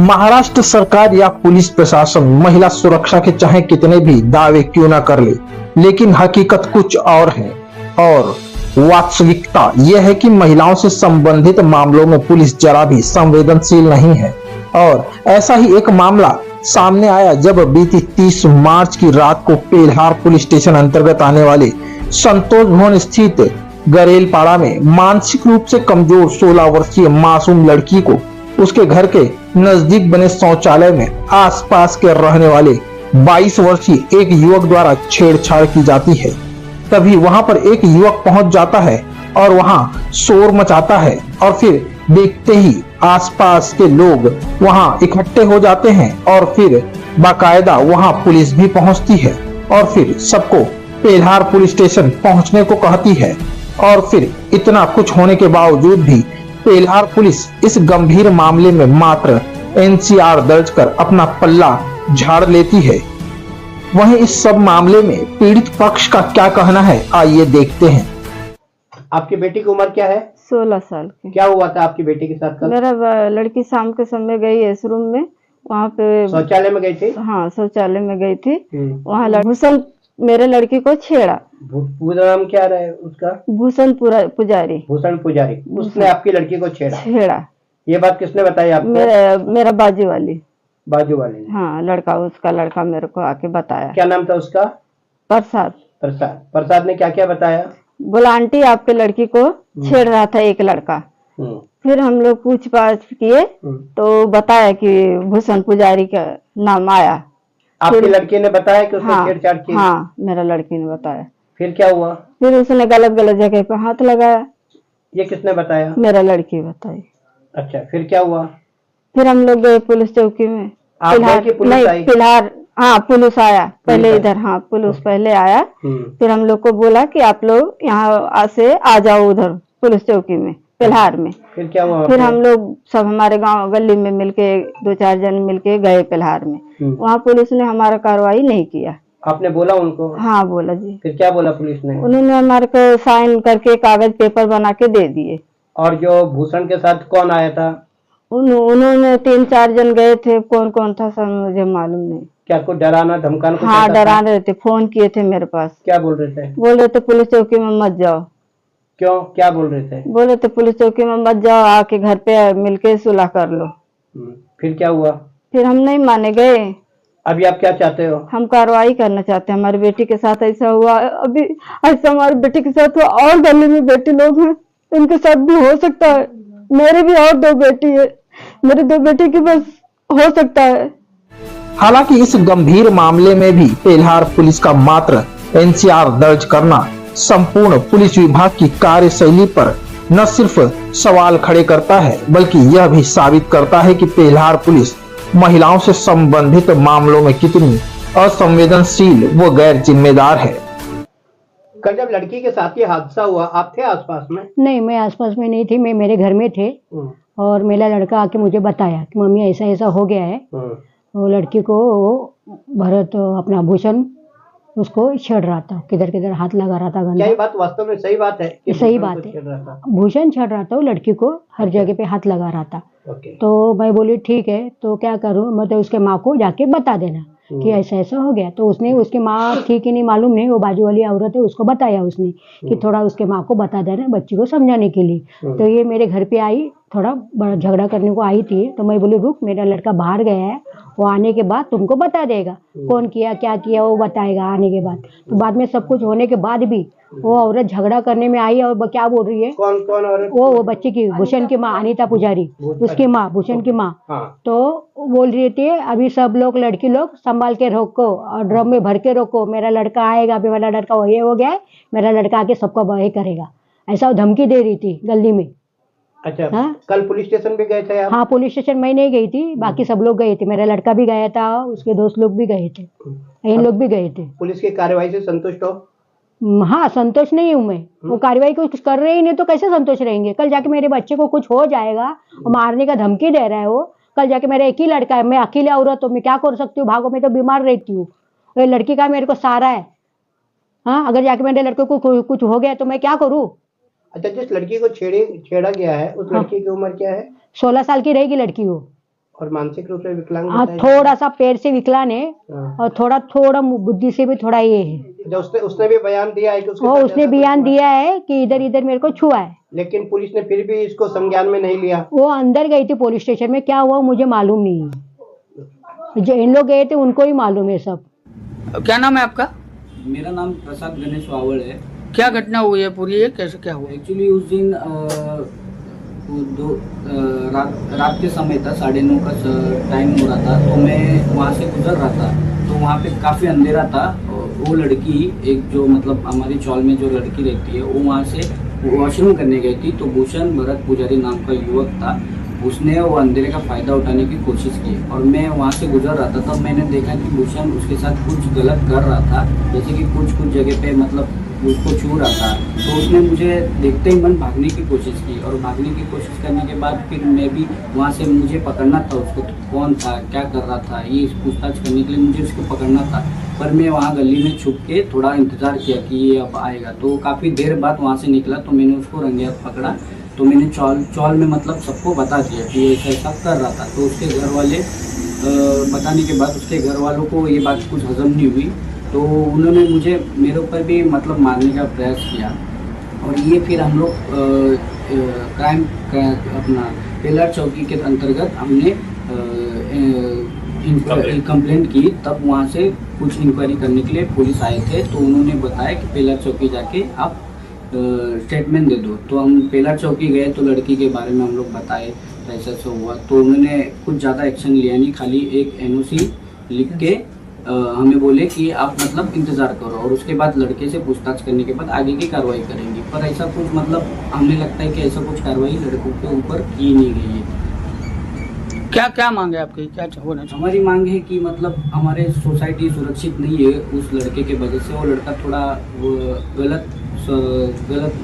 महाराष्ट्र सरकार या पुलिस प्रशासन महिला सुरक्षा के चाहे कितने भी दावे क्यों न कर ले, लेकिन हकीकत कुछ और है और वास्तविकता यह है कि महिलाओं से संबंधित मामलों में पुलिस जरा भी संवेदनशील नहीं है। और ऐसा ही एक मामला सामने आया जब बीती 30 मार्च की रात को पेल्हार पुलिस स्टेशन अंतर्गत आने वाले संतोष भवन स्थित गरेलपाड़ा में मानसिक रूप से कमजोर 16 वर्षीय मासूम लड़की को उसके घर के नजदीक बने शौचालय में आसपास के रहने वाले 22 वर्षीय एक युवक द्वारा छेड़छाड़ की जाती है। तभी वहां पर एक युवक पहुंच जाता है और वहां शोर मचाता है और फिर देखते ही आसपास के लोग वहां इकट्ठे हो जाते हैं और फिर बाकायदा वहां पुलिस भी पहुंचती है और फिर सबको पेल्हार पुलिस स्टेशन पहुंचने को कहती है। और फिर इतना कुछ होने के बावजूद भी पेल्हार पुलिस इस गंभीर मामले में मात्र एनसीआर दर्ज कर अपना पल्ला झाड़ लेती है। वहीं इस सब मामले में पीड़ित पक्ष का क्या कहना है, आइए देखते हैं। आपकी बेटी की उम्र क्या है? 16 साल की। क्या हुआ था आपकी बेटी के साथ कल? मेरा लड़की शाम के समय गई इस रूम में, वहाँ पे शौचालय में गई थी? हाँ, शौचालय में गई थी। वहाँ भूषण मेरे लड़की को छेड़ा। पूरा नाम क्या रहा है उसका? भूषण पुजारी। भूषण पुजारी। उसने आपकी लड़की को छेड़ा। ये बात किसने बताई आपको? मेरा बाजू वाली ने। हाँ, उसका लड़का मेरे को आके बताया। क्या नाम था उसका? प्रसाद ने क्या क्या बताया? बोला आंटी आपके लड़की को छेड़ रहा था एक लड़का। फिर हम लोग पूछताछ किए तो बताया कि भूषण पुजारी का नाम आया। आपकी लड़की ने बताया कि उसने छेड़छाड़ की? हाँ, मेरा लड़की ने बताया। फिर क्या हुआ? फिर उसने गलत जगह पे हाथ लगाया। ये किसने बताया? मेरा लड़की बताई। अच्छा, फिर क्या हुआ? फिर हम लोग गए पुलिस चौकी में। फिलहाल हाँ, पुलिस आया पहले इधर। हाँ, पुलिस पहले आया। फिर हम लोग को बोला कि आप लोग यहाँ से आ जाओ उधर पुलिस चौकी में पेल्हार में। फिर क्या हुआ? फिर हम लोग सब हमारे गांव गली में मिलके 2-4 जन मिलके गए पेल्हार में। वहाँ पुलिस ने हमारा कार्रवाई नहीं किया। आपने बोला उनको? हाँ, बोला जी। फिर क्या बोला पुलिस ने? उन्होंने हमारे को साइन करके कागज पेपर बना के दे दिए। और जो भूषण के साथ कौन आया था? उन्होंने 3-4 जन गए थे। कौन कौन था सब मुझे मालूम नहीं। क्या कुछ डराना धमकाना? हाँ, डरा रहे थे। फोन किए थे मेरे पास। क्या बोल रहे थे? बोल रहे थे पुलिस चौकी में मत जाओ। क्यों? क्या बोल रहे थे? बोल रहे थे पुलिस चौकी में मत जाओ, आके घर पे मिलके सुलह कर लो। फिर क्या हुआ? फिर हम नहीं माने, गए। अभी आप क्या चाहते हो? हम कार्रवाई करना चाहते हैं। हमारी बेटी के साथ ऐसा हुआ, अभी ऐसा हमारी बेटी के साथ हुआ। और गली में बेटी लोग हैं, इनके साथ भी हो सकता है। मेरे भी और 2 बेटी है, मेरी 2 बेटी की बस हो सकता है। हालांकि इस गंभीर मामले में भी पेल्हार पुलिस का मात्र एनसीआर दर्ज करना संपूर्ण पुलिस विभाग की कार्यशैली पर न सिर्फ सवाल खड़े करता है, बल्कि यह भी साबित करता है कि पेल्हार पुलिस महिलाओं से संबंधित मामलों में कितनी असंवेदनशील व गैर जिम्मेदार है। कल जब लड़की के साथ ये हादसा हुआ, आप थे आसपास में? नहीं, मैं आसपास में नहीं थी, मैं मेरे घर में थे। और मेरा लड़का आके मुझे बताया कि मम्मी ऐसा ऐसा हो गया है। वो लड़की को भरत अपना भूषण उसको छेड़ रहा था, किधर किधर हाथ लगा रहा था। क्या ये बात वास्तव में सही बात है? सही बात है। भूषण छेड़ रहा था, वो लड़की को हर जगह पे हाथ लगा रहा था। तो मैं बोली ठीक है, तो क्या करूं, मतलब उसके माँ को जाके बता देना कि ऐसा ऐसा हो गया। तो उसने, उसकी माँ थी कि नहीं मालूम नहीं, वो बाजू वाली औरत है, उसको बताया उसने कि थोड़ा उसके माँ को बता देना बच्ची को समझाने के लिए। तो ये मेरे घर पे आई, थोड़ा बड़ा झगड़ा करने को आई थी। तो मैं बोली रुक, मेरा लड़का बाहर गया है, वो आने के बाद तुमको बता देगा कौन किया क्या किया, वो बताएगा आने के बाद। तो बाद में सब कुछ होने के बाद भी वो औरत झगड़ा करने में आई और क्या बोल रही है? कौन औरत? वो बच्चे की, भूषण की माँ, अनीता पुजारी, उसकी माँ, भूषण की माँ। तो बोल रही थी अभी सब लोग, लड़की लोग संभाल के रोको और ड्रम में भर के रोको, मेरा लड़का आएगा, अभी मेरा लड़का ये हो गया है, मेरा लड़का आके सबको बहे करेगा, ऐसा धमकी दे रही थी गली में। अच्छा। हाँ? कल पुलिस स्टेशन भी गए थे आप? हाँ, पुलिस स्टेशन मैं नहीं गई थी, बाकी सब लोग गए थे। मेरा लड़का भी गया था, उसके दोस्त लोग भी गए थे, इन लोग भी गए थे। पुलिस की कार्रवाई से संतुष्ट हो? हाँ, संतोष नहीं हूँ मैं। वो कार्रवाई कुछ कर रहे ही नहीं तो कैसे संतोष रहेंगे? कल जाके मेरे बच्चे को कुछ हो जाएगा, मारने का धमकी दे रहा है वो। कल जाके मेरा एक ही लड़का है, मैं अकेले औरत हूँ, मैं क्या कर सकती हूँ? भागो, मैं तो बीमार रहती हूँ। लड़की का मेरे को सहारा है। हाँ, अगर जाके मेरे लड़के को कुछ हो गया तो मैं क्या करूँ? अच्छा, जिस लड़की को छेड़ा गया है उस लड़की की उम्र क्या है? 16 साल की रहेगी लड़की वो। और मानसिक रूप से विकलांग हाँ, बताया थोड़ा सा पैर से विकलांग है हाँ। और थोड़ा बुद्धि से भी थोड़ा ये है। जो उसने भी बयान दिया है कि उसके वो साथ उसने ऐसा कुछ बयान हुआ? दिया है कि इधर इधर मेरे को छुआ है। लेकिन पुलिस ने फिर भी इसको संज्ञान में नहीं लिया। वो अंदर गई थी पुलिस स्टेशन में, क्या हुआ मुझे मालूम नहीं है। जो इन लोग गए थे उनको ही मालूम है सब। क्या नाम है आपका? मेरा नाम प्रसाद गणेश वावड़ है। क्या घटना हुई है पूरी, है कैसे क्या हुआ? एक्चुअली उस दिन रात के समय था, 9:30 का टाइम हो रहा था, तो मैं वहाँ से गुजर रहा था, तो वहाँ पे काफ़ी अंधेरा था। वो लड़की एक जो मतलब हमारी चौल में जो लड़की रहती है, वो वहाँ से वॉशरूम करने गई थी। तो भूषण भरत पुजारी नाम का युवक था, उसने वो अंधेरे का फ़ायदा उठाने की कोशिश की और मैं वहाँ से गुजर रहा था। तब मैंने देखा कि भूषण उसके साथ कुछ गलत कर रहा था, जैसे कि कुछ जगह पे मतलब उसको छू रहा था। तो उसने मुझे देखते ही मन भागने की कोशिश की और भागने की कोशिश करने के बाद फिर मैं भी वहाँ से मुझे पकड़ना था उसको, तो कौन था, क्या कर रहा था, ये पूछताछ करने के लिए मुझे उसको पकड़ना था। पर मैं वहाँ गली में छुप के थोड़ा इंतज़ार किया कि ये अब आएगा। तो काफ़ी देर बाद वहाँ से निकला, तो मैंने उसको रंगे हाथ पकड़ा। तो मैंने चौल में मतलब सबको बता दिया कि ये ऐसा कर रहा था। तो उसके घर वाले बताने के बाद उसके घर वालों को ये बात कुछ हजम नहीं हुई, तो उन्होंने मुझे मेरे ऊपर भी मतलब मारने का प्रयास किया। और ये फिर हम लोग क्राइम अपना पेलर चौकी के अंतर्गत हमने कंप्लेंट की। तब वहाँ से कुछ इंक्वायरी करने के लिए पुलिस आए थे, तो उन्होंने बताया कि पेलर चौकी जाके आप स्टेटमेंट दे दो। तो हम पेलर चौकी गए, तो लड़की के बारे में हम लोग बताए ऐसा हुआ। तो उन्होंने कुछ ज़्यादा एक्शन लिया नहीं, खाली एक NOC लिख के हमें बोले कि आप मतलब इंतज़ार करो और उसके बाद लड़के से पूछताछ करने के बाद आगे की कार्रवाई करेंगे। पर ऐसा कुछ मतलब हमें लगता है कि ऐसा कुछ कार्रवाई लड़कों के ऊपर की नहीं गई है। क्या क्या मांग है आपकी, क्या होना चाहिए? हमारी मांग है कि मतलब हमारे सोसाइटी सुरक्षित नहीं है उस लड़के के वजह से। वो लड़का थोड़ा गलत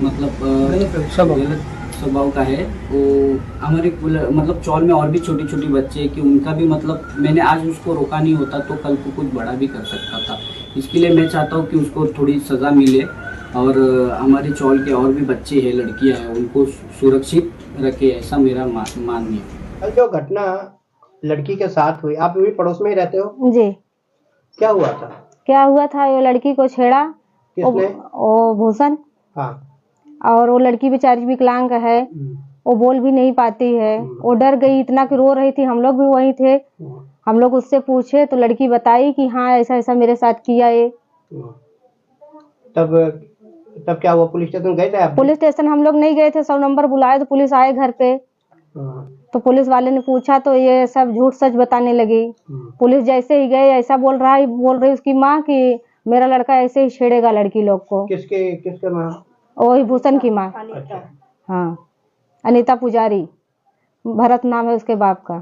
मतलब गलत स्वभाव का है। वो हमारे मतलब चौल में और भी छोटी छोटी बच्चे हैं कि उनका भी मतलब मैंने आज उसको रोका नहीं होता तो कल को कुछ बड़ा भी कर सकता था। इसके लिए मैं चाहता हूँ कि उसको थोड़ी सज़ा मिले और हमारे चौल के और भी बच्चे हैं, लड़कियाँ हैं, उनको सुरक्षित रखे, ऐसा मेरा मानना है। कल जो घटना लड़की के साथ हुई, आप भी पड़ोस में ही रहते हो? जी। क्या हुआ था? क्या हुआ था, वो लड़की को छेड़ा किसने? वो भूषण। हाँ। और वो लड़की बेचारी विकलांग है, वो बोल भी नहीं पाती है। वो डर गई इतना कि रो रही थी। हम लोग भी वहीं थे, हम लोग उससे पूछे तो लड़की बताई कि हाँ ऐसा ऐसा मेरे साथ किया है। तब क्या हुआ, पुलिस स्टेशन गए थे आप? पुलिस स्टेशन हम लोग नहीं गए थे, 100 नंबर बुलाए तो पुलिस आए घर पे। तो पुलिस वाले ने पूछा तो ये सब झूठ सच बताने लगी। पुलिस जैसे ही गए ऐसा बोल रही उसकी माँ कि मेरा लड़का ऐसे ही छेड़ेगा लड़की लोग को। किसके माँ? वही भूषण की माँ। अच्छा। हाँ, अनीता पुजारी, भरत नाम है उसके बाप का।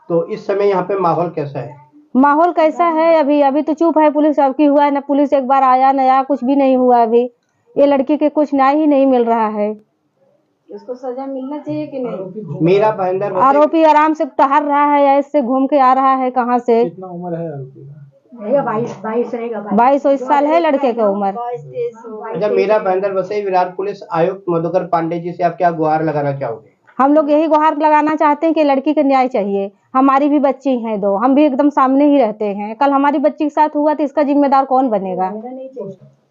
तो इस समय यहाँ पे माहौल कैसा है? माहौल कैसा है, अभी तो चुप है। पुलिस अब की हुआ है ना, पुलिस एक बार आया नया, कुछ भी नहीं हुआ अभी। ये लड़की के कुछ न्याय ही नहीं मिल रहा है। इसको सजा मिलना चाहिए कि नहीं? मेरा बहन आरोपी आराम से टहल रहा है, ऐसे घूम के आ रहा है कहाँ से। कितना उम्र है आरोपी का? 22 साल है लड़के का उम्र। अच्छा, मेरा बहन वसई विराट पुलिस आयुक्त मधुकर पांडे जी से आप क्या गुहार लगाना चाहोगे? हम लोग यही गुहार लगाना चाहते हैं कि लड़की का न्याय चाहिए। हमारी भी बच्ची हैं 2, हम भी एकदम सामने ही रहते हैं। कल हमारी बच्ची के साथ हुआ तो इसका जिम्मेदार कौन बनेगा?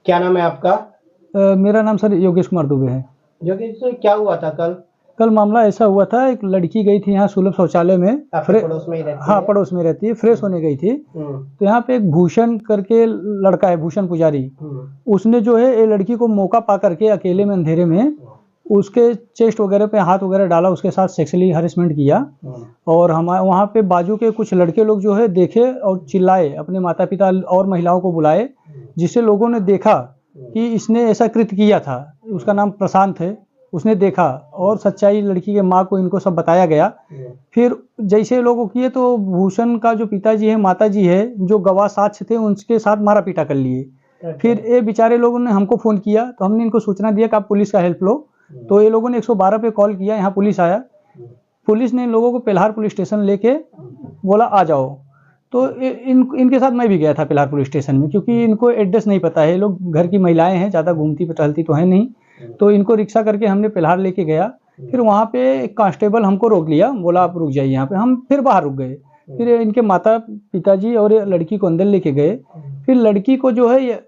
क्या नाम है आपका? मेरा नाम सर योगेश कुमार दुबे है। योगेश, क्या हुआ था कल मामला ऐसा हुआ था, एक लड़की गई थी यहाँ सुलभ शौचालय में, पड़ोस में ही रहती है? हाँ, पड़ोस में रहती है, फ्रेश होने गई थी। तो यहाँ पे एक भूषण करके लड़का है, भूषण पुजारी, उसने जो है ये लड़की को मौका पा करके अकेले में अंधेरे में उसके चेस्ट वगैरह पे हाथ वगैरह डाला, उसके साथ सेक्सुअली हरेसमेंट किया। और हमारे वहाँ पे बाजू के कुछ लड़के लोग जो है देखे और चिल्लाए, अपने माता पिता और महिलाओं को बुलाए, जिससे लोगों ने देखा कि इसने ऐसा कृत्य किया था। उसका नाम प्रशांत है। उसने देखा और सच्चाई लड़की के माँ को इनको सब बताया गया। फिर जैसे लोगों किए तो भूषण का जो पिताजी है, माताजी है, जो गवाह साक्ष्य थे, उनके साथ मारा पीटा कर लिए। फिर ये बेचारे लोगों ने हमको फ़ोन किया तो हमने इनको सूचना दिया कि आप पुलिस का हेल्प लो। तो ये लोगों ने 112 पे कॉल किया, यहाँ पुलिस आया। पुलिस ने इन लोगों को पेल्हार पुलिस स्टेशन लेके बोला आ जाओ। तो इनके साथ मैं भी गया था पेल्हार पुलिस स्टेशन में, क्योंकि इनको एड्रेस नहीं पता है। ये लोग घर की महिलाएं हैं, ज़्यादा घूमती टहलती तो है नहीं। तो इनको रिक्शा करके हमने पेल्हार लेके गया। फिर वहाँ पे एक कांस्टेबल हमको रोक लिया, बोला आप रुक जाइए यहाँ पे। हम फिर बाहर रुक गए। फिर इनके माता पिताजी और लड़की को अंदर लेके गए। फिर लड़की को जो है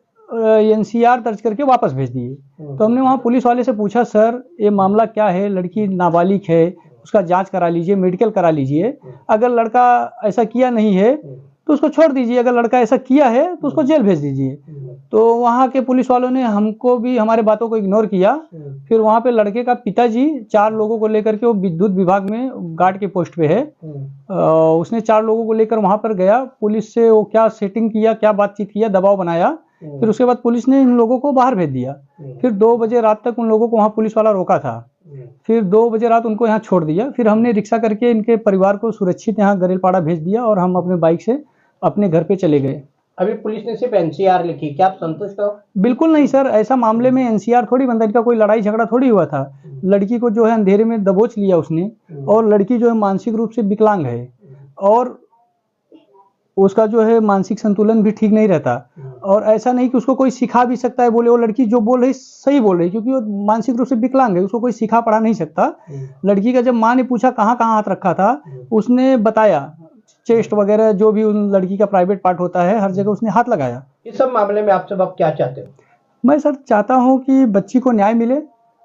NCR दर्ज करके वापस भेज दिए। तो हमने वहाँ पुलिस वाले से पूछा, सर ये मामला क्या है, लड़की नाबालिग है, उसका जांच करा लीजिए, मेडिकल करा लीजिए। अगर लड़का ऐसा किया नहीं है तो उसको छोड़ दीजिए, अगर लड़का ऐसा किया है तो उसको जेल भेज दीजिए। तो वहाँ के पुलिस वालों ने हमको भी हमारे बातों को इग्नोर किया। फिर वहाँ पे लड़के का पिताजी 4 लोगों को लेकर के, वो विद्युत विभाग में गार्ड के पोस्ट पे है, उसने 4 लोगों को लेकर वहाँ पर गया। पुलिस से वो क्या सेटिंग किया, क्या बातचीत किया, दबाव बनाया। फिर उसके बाद पुलिस ने इन लोगों को बाहर भेज दिया। फिर 2 बजे रात तक उन लोगों को वहाँ पुलिस वाला रोका था। फिर 2 बजे रात उनको यहाँ छोड़ दिया। फिर हमने रिक्शा करके इनके परिवार को सुरक्षित यहाँ गरेलपाड़ा भेज दिया और हम अपने बाइक से अपने घर पे चले गए। अभी पुलिस ने सिर्फ NCR लिखी, क्या आप संतुष्ट हो? बिल्कुल नहीं सर, ऐसा मामले में NCR थोड़ी बनता, इनका कोई लड़ाई झगड़ा थोड़ी हुआ था। लड़की को जो है अंधेरे में दबोच लिया उसने, और लड़की जो है मानसिक रूप से विकलांग है और उसका जो है मानसिक संतुलन भी ठीक नहीं रहता। और ऐसा नहीं कि उसको कोई सिखा भी सकता है, बोले वो लड़की जो बोल रही सही बोल रही, क्योंकि वो मानसिक रूप से विकलांग है, उसको कोई सिखा पढ़ा नहीं सकता। लड़की का जब माँ ने पूछा कहाँ कहाँ हाथ रखा था, उसने बताया चेस्ट वगैरह जो भी उन लड़की का प्राइवेट पार्ट होता है, हर जगह उसने हाथ लगाया। इस सब मामले में आप सब अब क्या चाहते हो? मैं सर चाहता हूँ कि बच्ची को न्याय मिले,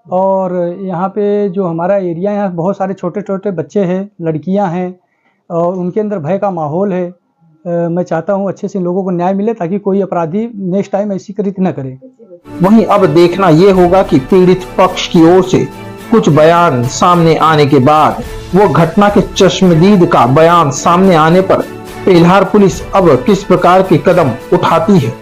और यहाँ पे जो हमारा एरिया, यहाँ बहुत सारे छोटे छोटे बच्चे हैं, लड़कियाँ हैं, और उनके अंदर भय का माहौल है। मैं चाहता हूँ अच्छे से लोगों को न्याय मिले, ताकि कोई अपराधी नेक्स्ट टाइम ऐसी कृत्य न करे। वहीं अब देखना ये होगा कि पीड़ित पक्ष की ओर से कुछ बयान सामने आने के बाद वो घटना के चश्मदीद का बयान सामने आने पर पेल्हार पुलिस अब किस प्रकार के कदम उठाती है।